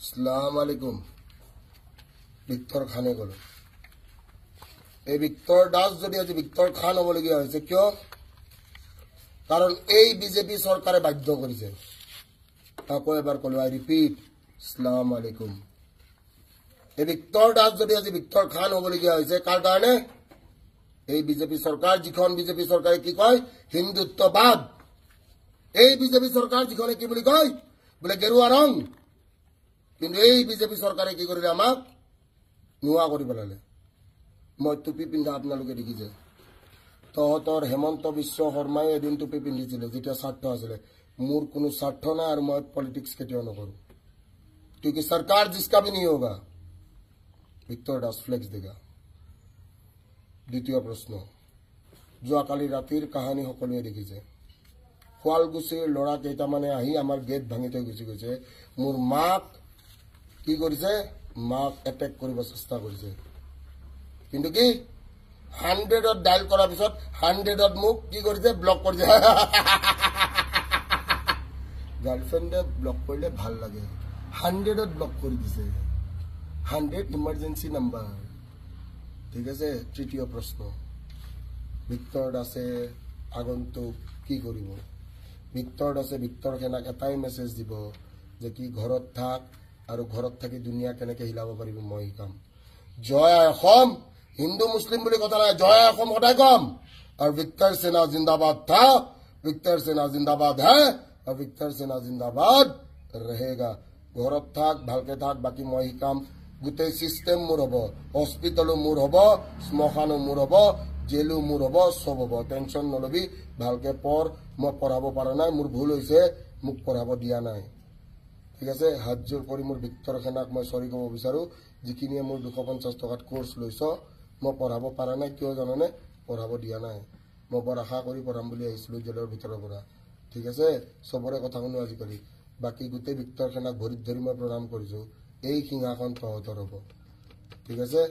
আসসালামু আলাইকুম ভিক্টর খানে গল এই ভিক্টর দাস যদি আজি ভিক্টর খান হবলগীয়া হয়েছে কিয় কারণ এই বিজেপি সরকারে বাধ্য করেছে তাকে এবার কল আই রিপিট আসসালামু আলাইকুম এই ভিক্টর দাস যদি আজি ভিক্টর খান হবলগীয়া হয়েছে কার কারণে এই বিজেপি সরকার যিখন বিজেপি সরকারে কি কয় হিন্দুত্ববাদ এই বিজেপি সরকার যিখনে কি বলি কয় বলে গেরুয়া রং কিন্তু এই বিজেপি সরকারে কি কৰিলে আমাক নোয়া কৰি পেলালে মই টুপি পিন্ধা আপোনালোকে দেখিছে তহঁতৰ হেমন্ত বিশ্ব শৰ্মাই এদিন টুপি পিন্ধিছিলে যেতিয়া স্বাৰ্থ আছিলে মোৰ কোনো স্বাৰ্থ নাই আৰু মই পলিটিক্স কেতিয়াও নকৰো क्योंकि सरकार जिसका भी नहीं होगा ভিক্টৰ দাস ফ্লেক্স দেগা দ্বিতীয় প্ৰশ্ন যোৱাকালি ৰাতিৰ কাহিনী সকলোৱে দেখিছে শুৱালকুছিৰ ল'ৰা কেইটামানে আহি আমাৰ গেট ভাঙি থৈ গুচি গৈছে মোৰ মাক কি কৰিছে মাক এটেক কৰিব চেষ্টা কৰিছে কিন্তু কি 100ত ডায়াল কৰাৰ পিছত 100ত মোক কি কৰিছে ব্লক কৰিছে গাৰ্লফ্ৰেণ্ডে ব্লক কৰিলে ভাল লাগে 100ত ব্লক কৰি দিছে 100 ইমাৰ্জেন্সি নাম্বাৰ ঠিক আছে তৃতীয় প্ৰশ্ন ভিক্টৰ দাসে আগন্তুক কি কৰিব ভিক্টৰ দাসে ভিক্টৰ খানাক এটাই মেসেজ দিব যে কি ঘৰত থাক আৰু ঘৰত থাকি দুনিয়া কেনেকে হিলাব পাৰিব মই কাম জয় অসম হিন্দু মুসলিম বুলি কথা নাই জয় অসম সদায় কম और विक्टर सेना जिंदाबाद था विक्टर सेना जिंदाबाद है और विक्टर सेना जिंदाबाद रहेगा घरत थाक भालके थाक बाकी মই কাম गुटे सिस्टेम मोर हब हस्पिटालो मोर हब श्मशानो मोर हब जेलो मोर हब सब हब टेंशन नलबी भालके पढ़ मैं पढ़ाब पारा ना मोर भूल होइसे मुक पढ़ाब दिया ना ठीक है हाथ जोर करी मोर ভিক্টৰ খানাক मैं सरी कब विचारो जिखिनिये मोर 250 टकात कोर्स लैस मैं पढ़ाब पारा ना क्यों जानाने पढ़ाब दिया ना मैं बर आशा करी पढ़ाम बुली आइसिलो जेलर भितर परा ठीक है सबरे कथा शुनो आजिकाली बाकी गोटे ভিক্টৰ খানাক भरित धरी मैं प्रणाम करिছো এই সিংহাসন তহঁতৰ হ'ব ঠিক আছে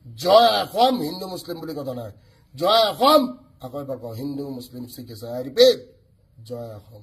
জয় অসম হিন্দু মুসলিম বুলি কথা নাই জয় অসম আকৌ এবাৰ কওঁ হিন্দু মুসলিম শিখ ইসাই আই ৰিপিট জয় অসম।